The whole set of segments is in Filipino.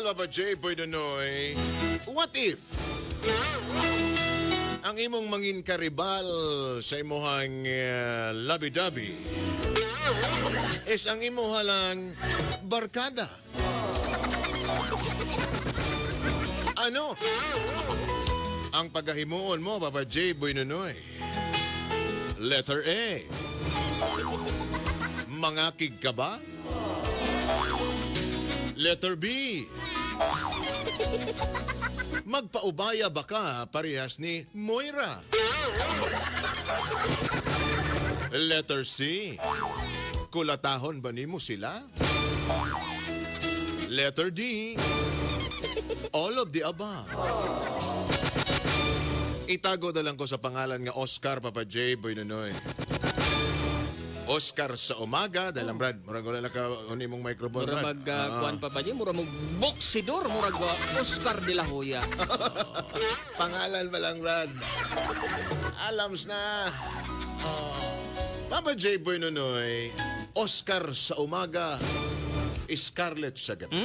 Papa J. Boy Nonoy, what if ang imong mangin karibal sa imuhang labi-dabi is ang imuhalang barkada? Ano ang paghahimuon mo, Papa J. Boy Nonoy? Letter A, mangakig ka ba? Letter B, magpaubaya ba ka parehas ni Moira? Letter C, kulatahon ba nimo sila? Letter D, all of the above. Itago na lang ko sa pangalan nga Oscar, Papa J. Boy Nonoy. Oscar sa umaga, dahil Brad, murag wala na ka mong microphone, Mura Brad. kuan pa di, mura mag boksidor, mura Oscar de la Hoya. Pangalan pa lang, Brad. Alams na. Papa J. Boy Nonoy, Oscar sa umaga, Scarlett sa gabi.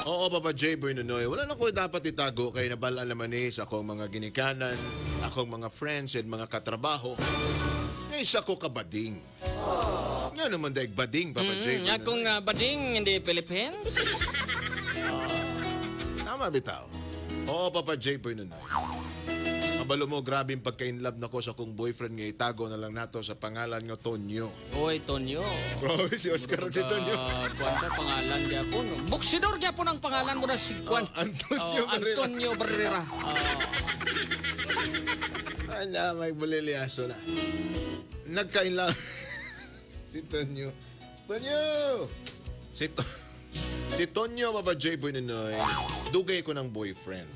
Oo, Papa J. Boy Nonoy, wala na ko dapat itago kay nabalaan naman sa akong mga ginikanan, akong mga friends and mga katrabaho. Isa ko kabading. Nga naman daig bading, Papa J. Boy Nonoy. Akong bading in the Philippines. Tama bitaw. Oo, Papa J. Boy Nonoy. Kabalo mo, grabe yung pagka-inlove na ko sa akong boyfriend nga itago na lang nato sa pangalan nga Tonyo. Oy, Tonyo. Grabe si Oscar si Tonyo. Kuan ka pangalan gyapon. Boksidor gyapon ang pangalan mo na si Kuan. Antonio Barrera. Antonio Barrera. Ano, may buliliaso na. Nagkainlove. Si Tonyo. Tonyo! Si Tonyo, Papa J. Boy Nonoy, dugay ko ng boyfriend.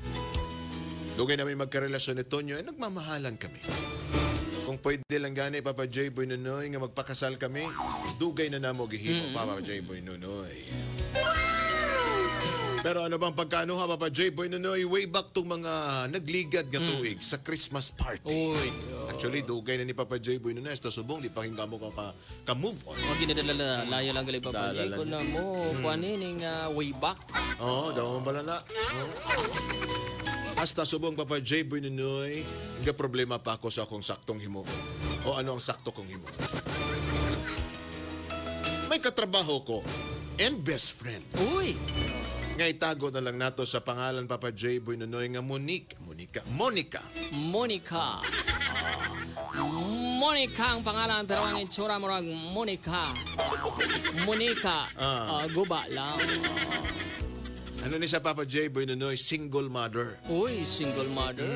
Dugay namin magkarelasyon ni Tonyo, nagmamahalan kami. Kung pwede lang gani, Papa J. Boy Nonoy, nga magpakasal kami, dugay na namo gihimo, Papa J. Boy Nonoy. Pero ano bang pagkano ha, Papa J. Boy Nonoy, way back tong mga nagligad nga tuig sa Christmas party. Oy. Actually, dugay na ni Papa J. Boy Nonoy, ito subong, di pa hingga mo ka move on. Wag ginadala layo lang gali pa Dala ko na mo kuanin way back. Oo, daw mo bala na. Hasta subong, Papa J. Boy Nonoy, nga problema pa ako sa akong saktong himo. O ano ang sakto kong himo? May katrabaho ko and best friend. Uy. Nga itago na lang nato sa pangalan, Papa J. Boy Nonoy, nga Monica. Monica ang pangalan pero ang itsura mo rag Monica. Guba lang. Ano ni sa Papa J. Boy Nonoy? Single mother. Uy, single mother.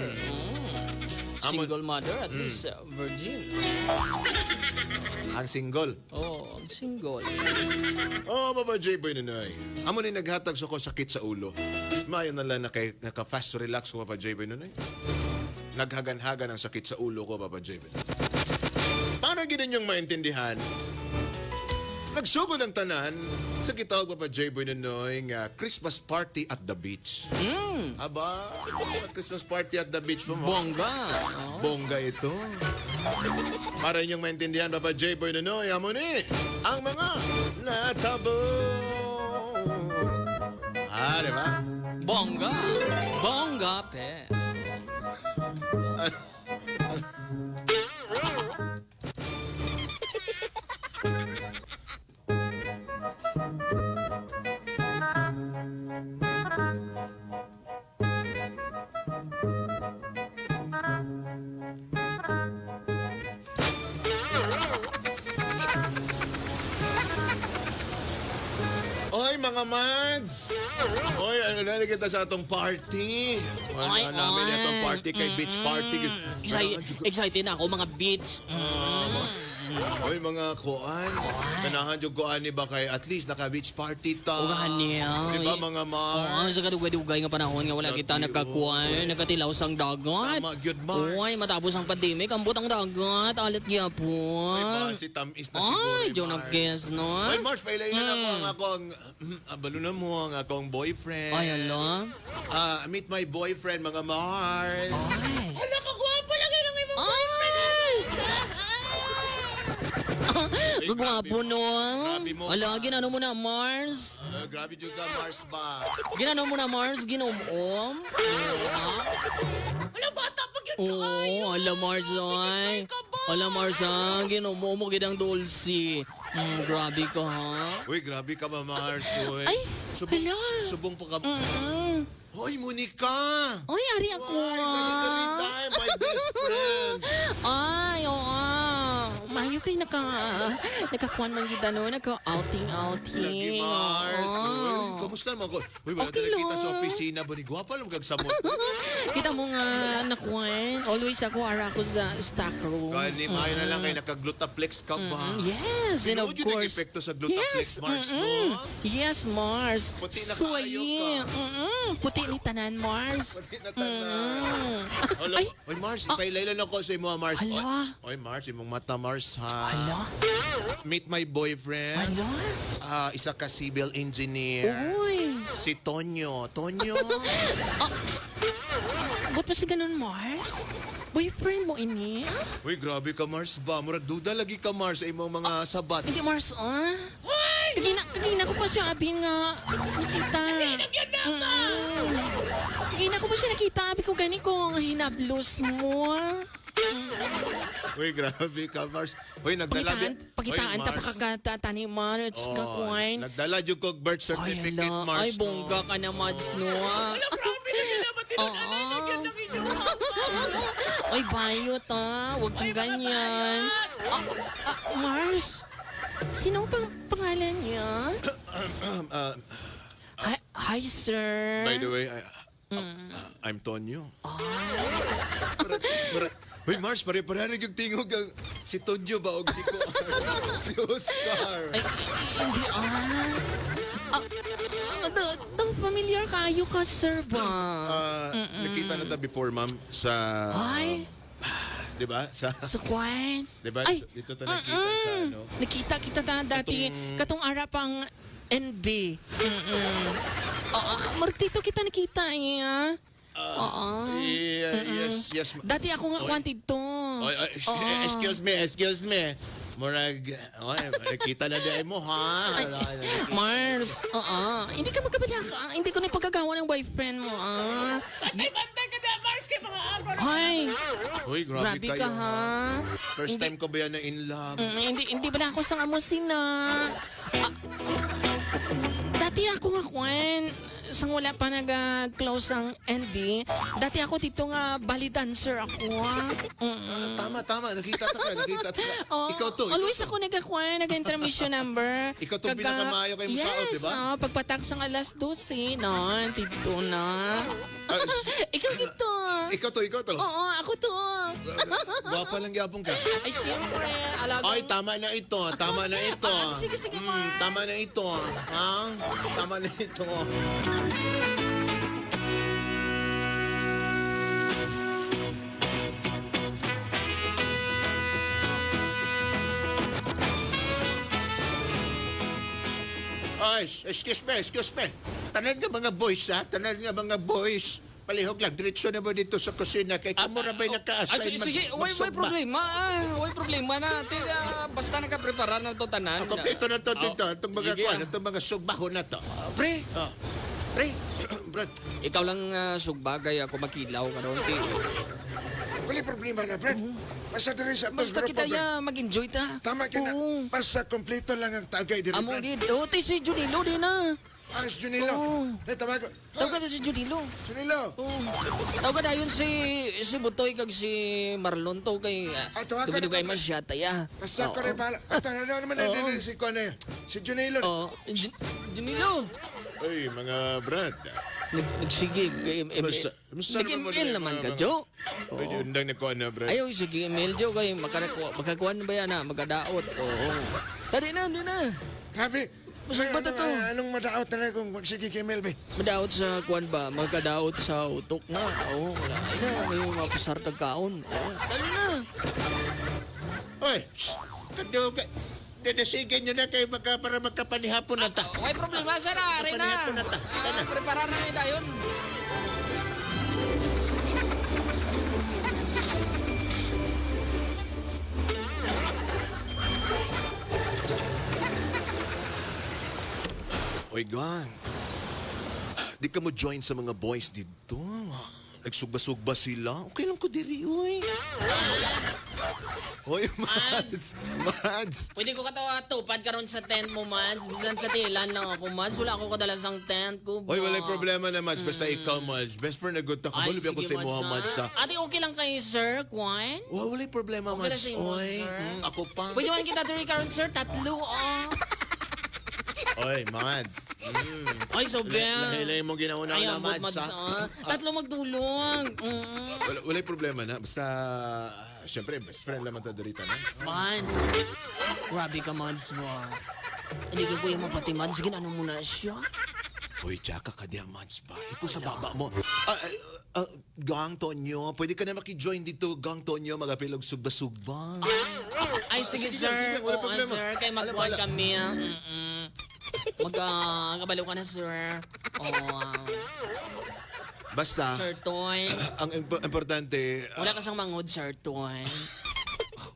Single mother, at least virgin. Ang single. Oh, ang single. Oh, Papa J. Boy Nonoy. Amo ni naghatag sa ko sakit sa ulo. Mayo na lang naka-fast relax ko, Papa J. Boy Nonoy. Naghagan-hagan ang sakit sa ulo ko, Papa J. Boy Nonoy. Para ginin niyong maintindihan, nagsugod ang tanan sa kitawag, Papa J. Boy Nonoy, nga Christmas party at the beach. Aba, Christmas party at the beach pa mo. Bongga. Bongga ito. Para inyong maintindihan, Papa J. Boy Nonoy, amo ni ang mga natabo. Di ba? Bongga. Bongga, pe. Oy, mga mads! Oy, ano na kita sa atong party? Oy, Ano namin oy. itong party kay beach party. Excited na ako mga beats. Oy, mga kuan. Kanahan yung kuan ni ba kay at least naka-beach party ta. Ugahan niya. Di ba, mga Oo, mads? sa kadugay-dugay nga panahon nga wala kita nakakuan, nakatilaw sang dagat. Tama, good, Mars. Uy, matapos ang pandemic, ang butang dagat, alit Oy, gyapon. si tamis na siguro. Ay, eh, John of Mars. Guess, no? Oy, Mars, pailainan ako ang akong, abalo na mo ang akong boyfriend. Ay, ala. Meet my boyfriend, mga Mars. Ay. Ala, kagwapo lang yun ang imong Ay! Gagwapo no. Grabe mo. Ala, ginano mo na, Mars. Grabe juga, Mars ba? Ginano mo na, Mars. Ginom-om. Wala bata pag yun Oo, ala, Mars, ay. Ala, Mars, ha. Ginom-om mo gidang dulce. Grabe ka, ha. Uy, grabe ka ba, Mars? Uy. Ay, subong, hala. subong pa ka. Mm. Hoy, Monica! Ay, ari ako, Ay, ah. time, my best friend. Ay, oo. Mayo kay nakakuan man kita no, naka-outing. Lagi, Mars. Oo. Uy, kamusta naman ko? Uy, wala Okay tayo kita lang. sa opisina ba ni Guwapa lang kagsamot. Kita mo nga nakuan. Always ako ara ako sa stock room. Kaya ni Mayo na lang kayo nakaglutaplex ka ba? Yes, and of Tinuod yun ang course. epekto sa glutaplex, Mars, no? Yes, Mars. Puti na Suwayi. kaayo ka. Puti ni tanan, Mars. Pati na tanan. Hala, Ay. Oy, Mars, ipailailan ako sa imo, Mars. Hala. Oy, Mars, imong mata, Mars, ha? Hala. Meet my boyfriend. Hala. Isa ka civil engineer. Uy. Si Tonyo. Tonyo? Ba't pa si ganun, Mars? Boyfriend mo ini? Uy, grabe ka, Mars ba? Murag duda lagi ka, Mars, sa imong mga sabat. Hindi, Mars, ah? Kagina ko pa siya, abin nga, nakita. Kagina ko pa siya nakita, abi ko gani ko, hinablos mo. Uy, grabe ka, Mars. Uy, nagdala Pagitaan, ta pakakatani, Mars, kakuan. Nagdala jud ko birth Ay, certificate, hala. Mars. Ay, bongga ka na, Mads, no? Oo. Ay, bayot, ah. Huwag kang ganyan. Mars, sino ang pangalan niya? Hi, sir. By the way, I'm Tonyo. Uy, Mars, pare-pareho yung tingog ang si Tonyo ba o si si Oscar. Ay, hindi, daw familiar kayo ka, sir ba? Nakita na ta before, ma'am, sa... Ay, Di ba? Sa... sa kwan. Di ba? Ay, Dito ta nakita sa ano. Nakita kita na dati, katong ara pang NB. Martito kita nakita, eh. Yes. Dati ako nga wanted to. Excuse me. Murag, nakita na dahil mo, ha? Mars, hindi ka magkabala ka. Hindi ko na ipagkagawa ng boyfriend mo, Bantay ka na, Mars, kay mga ako. Ay, Uy, grabe grabe kayo. ka, ha? First time ko ba yan na in love? Hindi ba na ako sa amusin na? Dati ako nga, Kwan, sang wala pa nag-close ang NB, dati ako dito nga ballet dancer ako, ha? Tama. Nakita ta ka. Ikaw to. Always ako nag-intermission number. Ikaw to pinakamaayo kay Musaot, di ba? Yes, pagpatak sang alas 12, no, dito na. Ikaw dito. Ikaw to. Oo, ako to. Gwapa lang yapong ka. Ay, siyempre, alagang... Ay, tama na ito. Sige, Mars. Tama na ito. Ha? Tama na ito. Ay, excuse me. Tanan nga mga boys, ha? Palihog lang, diretso na ba dito sa kusina? Kay kamura ba'y naka-assign Sige, way problema. Way problema na. Basta nakaprepara na to tanan. Kompleto na to dito. Itong mga Sige. kuwan, itong mga sugbaho na to. Pre, Oh. pre. Brad, Ikaw lang sugbagay ako makilaw ka doon. Wala problema na, Brad. Basta diri sa atong Basta grupo, kita Brad. ya mag-enjoy ta. Tama ka na. Oo. Basta kompleto lang ang tagay diri, Amo Brad. gid. O, tay si Junilo din na. As Junilo. Oo. Tawag ko. Tawag ka si Junilo. Junilo. Oo. Tawag ka dayon si Butoy kag si Marlon to kay tawag ka na dugay ba? masyata ya. Basta ko rin bala. Ito na naman Oo. na si Kone. Si Junilo. Oh, Junilo. ay, mga Brad. Nagsigig kay Basta nag-email naman ka, Jo. Pwede undang na kuwan na, Brad. Ayaw, sige, email, Jo, kay makakuha na ba yan, ha? Magkadaot. Oo. Tadi na. Grabe. Masag ba to? Anong madaot na kung magsige kay Melbe? Madaot sa kuwan ba? Magkadaot sa utok na. Oo, wala. Ay na, may mapasar kag kaon. Oo, tali na. Oy, kadugay. Dadasigin nyo na kayo para magkapanihapon na ta. May problema, sana. Aray na. Kapanihan ko na ta. Preparar na nila yun. Oy, gang. Di ka mo join sa mga boys dito. Nagsugba-sugba sila. Okay lang ko diri, oy. Oy, Mads. Mads. Pwede ko katawa tupad karon sa tent mo, Mads. Bisan sa tilan lang ako, Mads. Wala ako kadalasang tent ko, ba? Oy, walay problema na, Mads. Basta ikaw, Mads. Best friend na good ta. Ay, Kabalo ako sige, sa imo, Mads. ha? Ate, okay lang kayo, sir, Kwan? Walay problema, Okay na Mads. sa imo, Oy, sir. ako pa. Pwede man kita diri karon, sir. Tatlo, oh. Oy, Mads. Ay, so Lahilay mo ginauna Ay, na, ambot, Mads, Mads, ha? Tatlo magdulong. Walay problema na. Basta, syempre, best friend lang ta diri na. Mads. Grabe ka, Mads mo. Hindi ka kuya mo pati, Mads. Ginano mo na siya. Uy, tsaka ka diya, Mads ba? Ipo sa baba mo. Gang Tonyo, pwede ka na makijoin dito, Gang Tonyo, magapilog sugba-sugba. Ay, sige, sige, sir. sige, wala Oo, problema. sir. Kay magkuhan Wala. kami. Magkabaliw ka na, sir. Oo. Basta, Sir Toy. ang importante, Wala ka sang mangod, Sir Toy.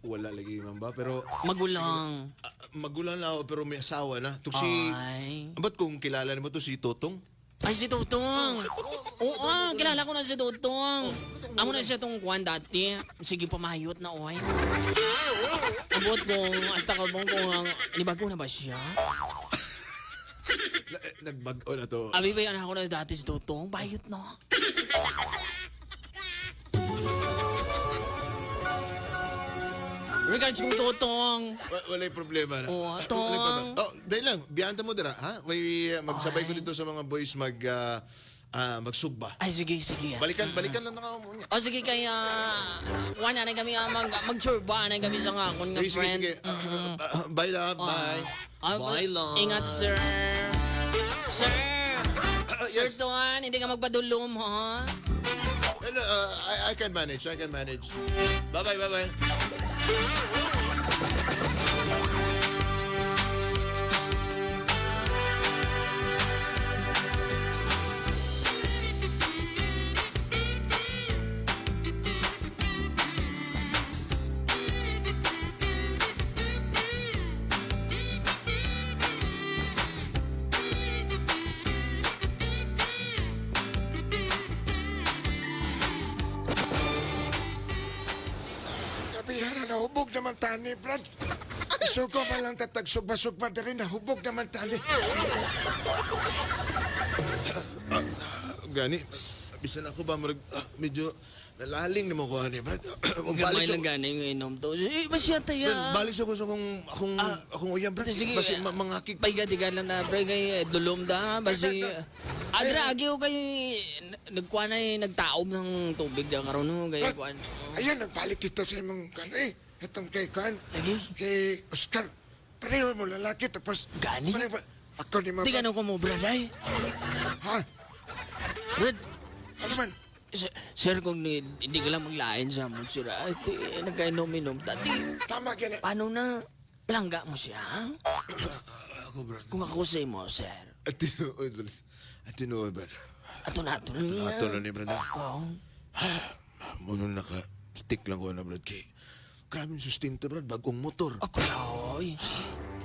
wala lagi man ba? Pero, Magulang. magulang na ako, pero may asawa na. Ito si, Ay. ba't kung kilala mo to si Totong? Ay, si Tutong. Oo, kilala ko na si Tutong. Amo na siya tong kuhan dati. Sige, pamayot na, oy. Abot kung hasta ka bang kung nibago na ba siya? Nagbago na to. Abi ba yan ako na dati si Tutong? Bayot na. Regards kong Tutong. Walay problema na. Oo, Walay Tong. problema. Oh, dahil lang, biyanta mo dira, ha? May magsabay ko dito sa mga boys magsugba. Ay, sige, sige. Balikan lang na ako muna. O sige, kaya wala na kami mag-churba na kami sa ngakon nga Sige, sige, friend. sige. Bye, love. Bye. Bye, love. Ingat, sir. Sir! Sir yes. Tuan, hindi ka magpadulom, ha? Ano, I can manage. Bye-bye, bye-bye. Kabihara na hubog naman tani, Brad. Isugo pa lang tatagsugba-sugba na rin na hubog naman tani. Gani, bisan ako ba, medyo nalaling na mo ko, ani, Brad. Gamay lang gana yung inom to. Eh, masya taya. Balis ako sa akong uyang, Brad. Sige, Basi mangakik. Paigadigan lang na, pre, kay dulom da, basi... Adra, agiw kayo, nagkuha na nagtaob ng tubig da karon no, kay kuan. Ayan, nagbalik dito sa imong kan. Itong kay kan. Lagi? Kay Oscar. Pareho mo lalaki tapos... Gani? Ako ni Di ka ko mo, brad, ay. Ha? Brad, Ano man? sir, kung hindi ka lang maglain sa mo, sir, at nagkainom-inom, dati, Tama gani. paano na langga mo siya? Ako, Brad. Kung ako sa mo, sir. Atinood, Brad. Atinood, Brad. Ato na, ato na niya. Ato na ni Brad. Oo. Muna naka-stick lang ko na, Brad. Kay, grabe yung sustento, Brad. Bagong motor. Ako, oy.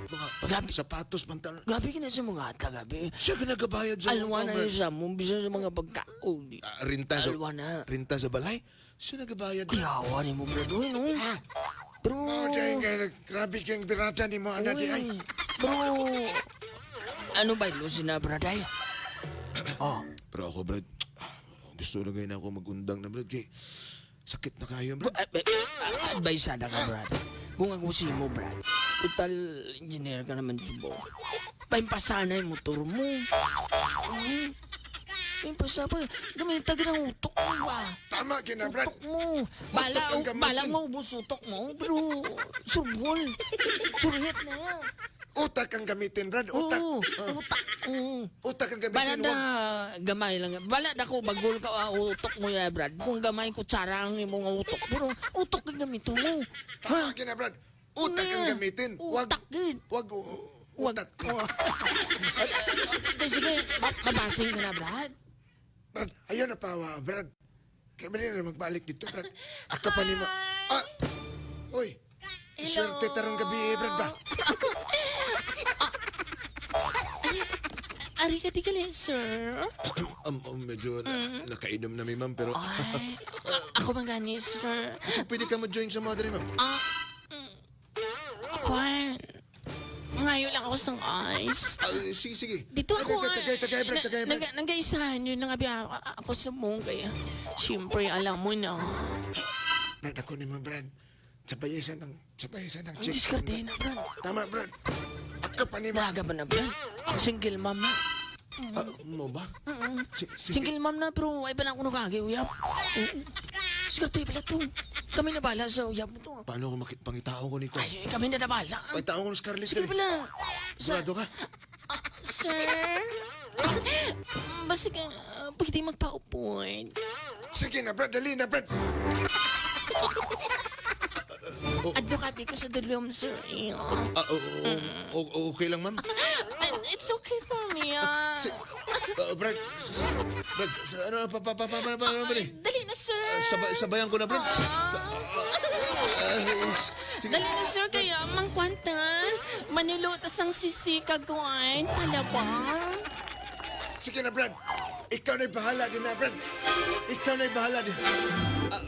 Mga sapatos, pantalon. Gabi ka na sa mga ata, gabi. Siya ka nagabayad sa Alwa na Brad. yun sa mo, bisa sa mga pagkaon. Rinta sa... Alwa na. Rinta sa balay? Siya nagabayad. Kuyawa ni mo, brad, uy, no? Bro, Oh, dahil nga, grabe kayong birata ni mo, anak di ay. uy, bro. Ano ba ilo sina, brad, ay? Oh, Pero ako, Brad, gusto na ngayon ako magundang na, Brad. Kay, sakit na kayo, Brad. advice sana ka, brad. Kung ako si mo, brad, total engineer ka naman, subo. Paimpasana yung motor mo. Paimpasa pa. Gamitag ng utok mo, ba? Tama gina, Brad. Utok mo. Bala mo, ubos utok mo. Pero, surbol. Surhit na yan. Utak ang gamitin, Brad. Utak. Oo, utak. Utak ang Bala gamitin. na, gamay lang. Bala na ko, bagol ka, utok mo ya, Brad. Kung gamay ko, tsara ang imong utok. Pero, utok na gamito mo. Tama gina, Brad. Utak ang gamitin. Utak din. Wag utak. Sige, mabasing ka na, Brad. Brad, ayaw na pawa, Brad. Kaya ba na magbalik dito, Brad? Ako pa ni mo. Ah! Uy! Swerte tarong gabi, Brad ba? Ari ka di kalin, sir. Medyo nakainom na mi, ma'am, pero Ay, ako man gani, sir. so, pwede ka ma-join sa mother, ma'am. Kwan. Ngayon lang ako sang ice. Sige, sige. Dito ako, Tagay, Brad, tagay, Brad. nag-aisahan yun, ako sa mong kaya. Siyempre, alam mo na. Brad, ako ni mo, Brad. Sabayasan ng Ang chick. diskarte na, Brad. Tama, Brad. Ako pa ni mo. Daga ba na, Brad? Single mom na. Mo ba? Single mom na, pero ay ba na ako nakagi, uyap? Diskarte pala to. Kami na bala sa uyap mo to. Paano ako pangitao ko nito? Ay, kami na bala. Pangitao ko ng Scarlett. Sige pala. Sigurado ka? Sir? Basta ka, pwede magpa-upon. Sige na, Brad. Dali na, Brad. Advocate ko sa dalawang, sir. Okay lang, ma'am. It's okay for me, Brad, ano, Dali na, sir. sabayan ko na, Brad. Sige. Dali na, sir. Kaya, mangkwanta. Manilutas ang sisikag ko ay talabang. Sige na, Brad. Ikaw na'y bahala din na, Brad. Ikaw na'y bahala din.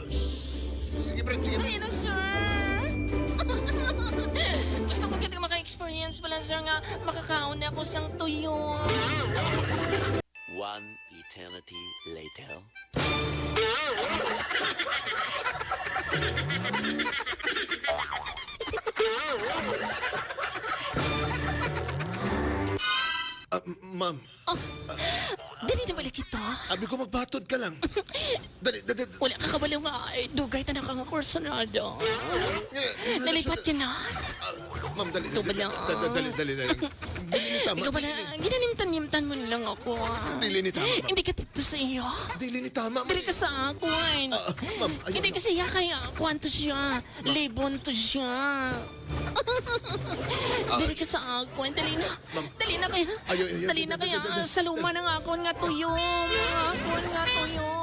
Sige, Brad, sige. Dali na, sir. Gusto ko kita maka-experience pala, sir, nga makakaon na ako sang tuyo. One eternity later. Ma'am, Dali na balik kita. abi ko magbatod ka lang. Dali. Wala ka kabalaw nga. Dugay ta na ka nga kursunado. Nalipat ka na. Ma'am, dali. Ito ba lang? Dali. Dili ni tama. Ikaw pala, ginanimtan-nimtan mo lang ako. Dili ni tama, ma'am. Hindi ka dito sa iyo. Dili ni tama, ma'am. Dili ka sa ako. Ma'am, ayun. Hindi ka siya kaya. Kwanto siya. Libon to siya. Dili ka sa ako. Dali na. Dali na kaya. Ayaw. Dali na kaya. Sa luma ng akon nga tuyong. Akon nga tuyong.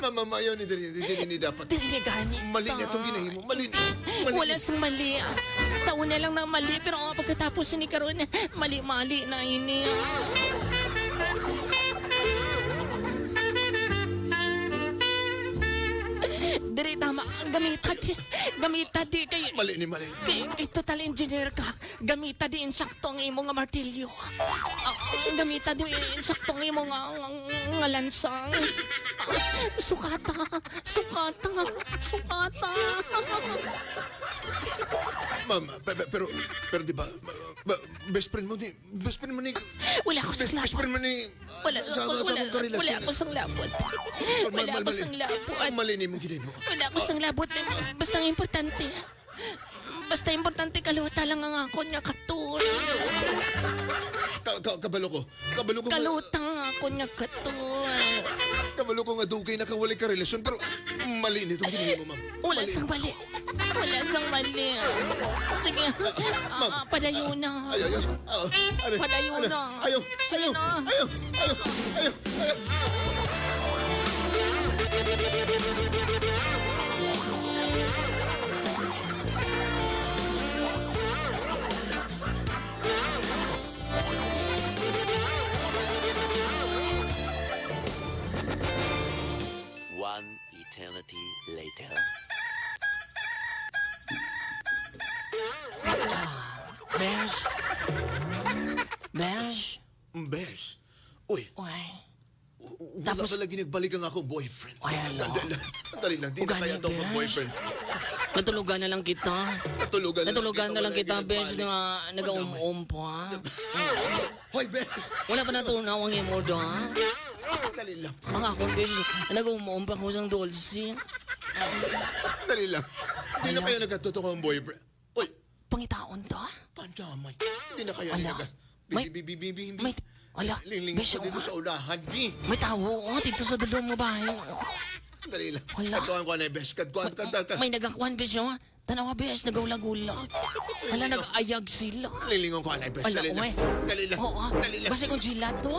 Ma'am, ayaw ni dili ni dapat. Dili gani. Mali na itong ginahimo. Mali. Wala sang mali. Sa una lang na mali, pero pagkatapos ni Karon, mali-mali na ini. Diri tama, gamita di kay Mali ni mali. kay total engineer ka. Gamita di insakto ang imong nga martilyo. Gamita di insakto ang imong nga lansang. Sukata. Ma'am, pero di ba, best friend mo ni, Wala ako sa best labot. friend mo ni, Wala mong karelasyon. wala ako sang labot. Wala ako sang labot. Mali ni mong ginahimo. Wala ako sang labot. Basta ang importante. Basta importante kaluta lang ang ako niya katul. Kabalo ko. Kaluta ang ako niya katul. Kabalo ko nga dugay na kang wala ka relasyon, pero mali nitong ginahimo, ma'am. Wala sang mali. Wala sang mali. Sige. Padayo na. Ayaw. Padayo na. Ayaw. Sige na. Ayaw. One eternity later. Besh. Bes. Uy, Uy. wala Tapos- ka lagi nagbalik ang akong boyfriend. Ay, ala. Dali lang, di na Ugani, kaya itong Bes. boyfriend. Natulugan na lang kita. Natulugan na lang kita, Besh, nga nag-um-um pa. Hoy, Bes! Wala pa natunaw ang imo do, ha? Dali lang. Mga akong Besh, nag-um-um pa ko sang dulce. Dali lang. Di na kayo nagkatotoo ang boyfriend. Uy, Pangitaon to? pandamay. Di na kayo Ala. May- nagkat... May, wala, Lingling Besh, ko dito sa ulahan, bi. may tawo, dito sa dulo mo bahay. Dali lang. Wala. Katuan ko na, Bes. Katuan. May nagakwan, Besh, oh. Tanawa, Besh, nagawla-gula. Wala, nag-ayag sila. Lilingon ko na, Bes. Wala, Dali lang. uwe. Dali lang. Oo, Dali lang. basta kung sila to,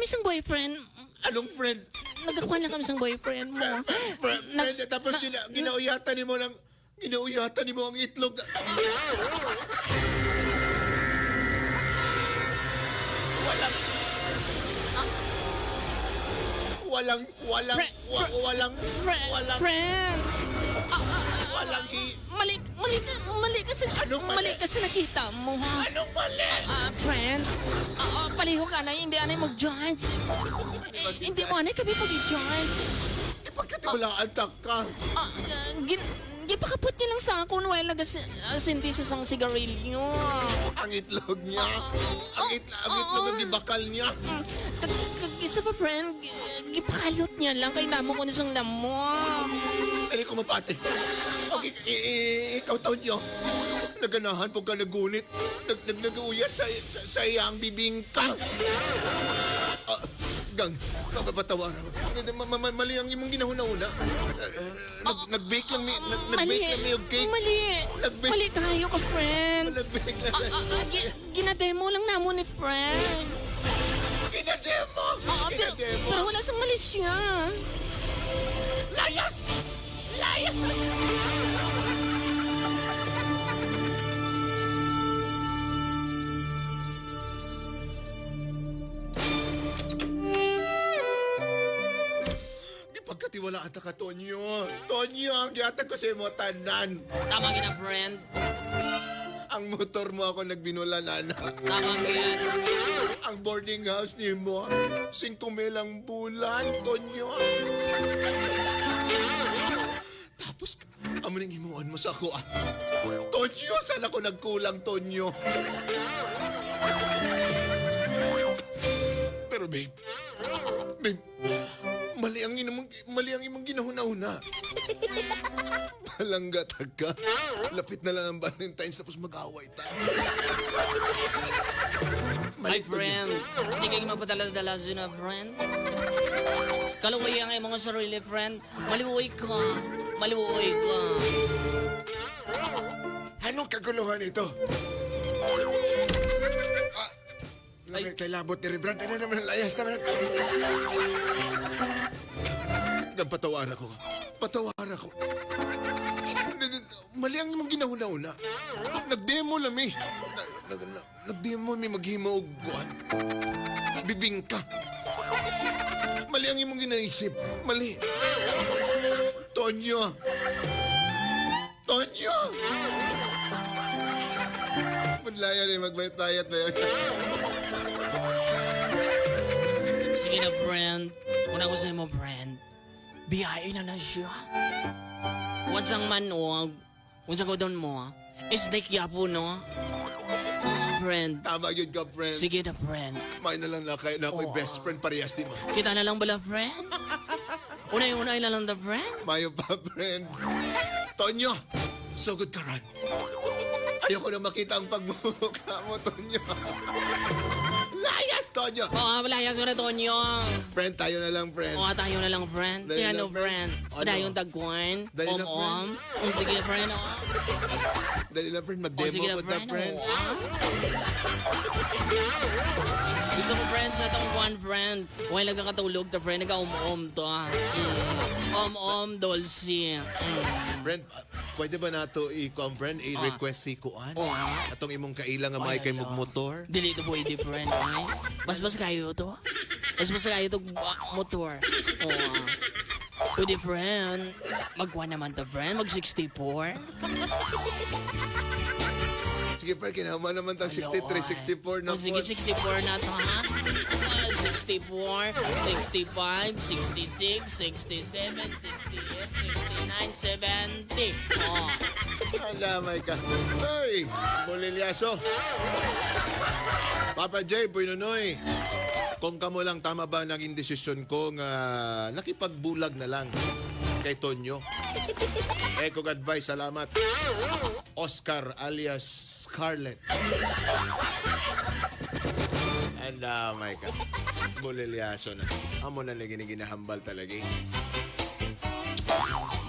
kami sang boyfriend. Anong friend? Nagakuha lang kami sang boyfriend mo. Friend, tapos ginauyatan ni mo ng... Ginauyatan ni mo ang itlog. Walang... Walang... Walang... Walang... Friend! Walang i... Mali kasi, Anong mali? mali kasi nakita mo, ha? Anong mali? Friend, paliho ka na, hindi anay mag-judge. Hindi mo anay kami pag-judge. Ipagkatiwalaan ka. Gipakapot niya lang sa ako while nag-synthesis ang sigarilyo. Ang itlog niya. Ang itlog ang gibakal niya. Isa pa, friend, gipakalot niya lang kay namo ko nisang lamo. Dali ko mapate. Okay, ikaw taon niyo. Naganahan po ka nagunit. Nag-uuyat sa iyang bibingka. Gang, mapapatawaran ko. Mali ang imong ginahuna-una. Nag-bake lang mi, nag-bake lang mi og cake. Nag-bake. Mali kayo ka, friend. Nag-bake lang. Ginademo lang namo ni friend. Kinademo! Kinademo! Pero wala sang mali siya. Layas! Layas! Pagkatiwalaan ta ka, Tonyo. Tonyo, ang gihatag ko sa imo tanan. Tama gina, friend. Ang motor mo ako nagbinulan, anak. Tama gina. Ang boarding house ni mo, 5 lang bulan, Tonyo. Tapos, amo ning himuon mo sa ako, ah. Tonyo, saan ako nagkulang, Tonyo? Pero, babe, mali ang imong ginahuna-una. Palanggatag ka. Lapit na lang ang Valentine's tapos mag-away tayo. My friend, hindi kayo magpadala-dala na friend. Kaluway ang mga sarili, friend. Maliway ka. Maliway ka. Anong kaguluhan ito? Lamig tayo labot ni Brad. Ano naman ang layas naman? Patawar ako. Patawar ako. Mali ang imong ginahuna-una. Nag-demo lang eh. Nag-demo may maghimo og buwan. Bibingka. Mali ang imong ginaisip. Mali. Tonyo. Tonyo! Madlayan eh, magbayat-bayat ba yun? Sige na, friend. Una ko sa'yo mo, friend. Biyahe na siya. Once ang manuag, once ako doon mo, is like yapo, no? Friend. Tama yun ka, friend. Sige na, friend. May na lang na kayo na ako'y best friend parehas di mo. Kita na lang bala, friend? Unay-unay na lang the friend? Mayo pa, friend. Tonyo, so good ka, Ron. Ayoko na makita ang pagmumukha mo, Tonyo. Layas, Tonyo. Malayas ko na, Tonyo. Friend, tayo na lang, friend. Tayo na lang, friend. Dali Kaya na, no, friend. friend. Dahil yung tagkuhan. Dali na, friend. Sige, friend. Dali na, friend. Mag-demo Sige na, mo ta, friend. friend. Gusto ko, friend, sa itong kuhan, friend. Huwag nagkakatulog ta, friend. Nagka-om-om to, ha. Om-om, Dolce. Friend, pwede ba nato i-friend, i-request si Kuan? Atong imong kailang nga may kay motor? Dili to pwede, friend. Ay. Mas kayo to. Mas kayo to motor. Pwede, friend. Magkuhan naman to, friend. Mag-64. Sige, friend, kinahama naman tang 63, 64 na, Sige, friend. 64 na to, ha? 64, 65, 66, 67, 68, 69, 70. Alamay ka. Hey, Bolilyaso. Papa J, Puinonoy. Kung kamo lang tama ba naging desisyon ko nga nakipagbulag na lang kay Tonyo. Kung advice, salamat. Oscar alias Scarlett. Alamay ka. Bolilyaso na. Amo na lang ginahambal talaga eh.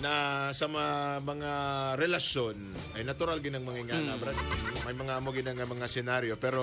Na sa mga relasyon ay natural ginang mga ingana, brad. May mga amo ginang mga senaryo pero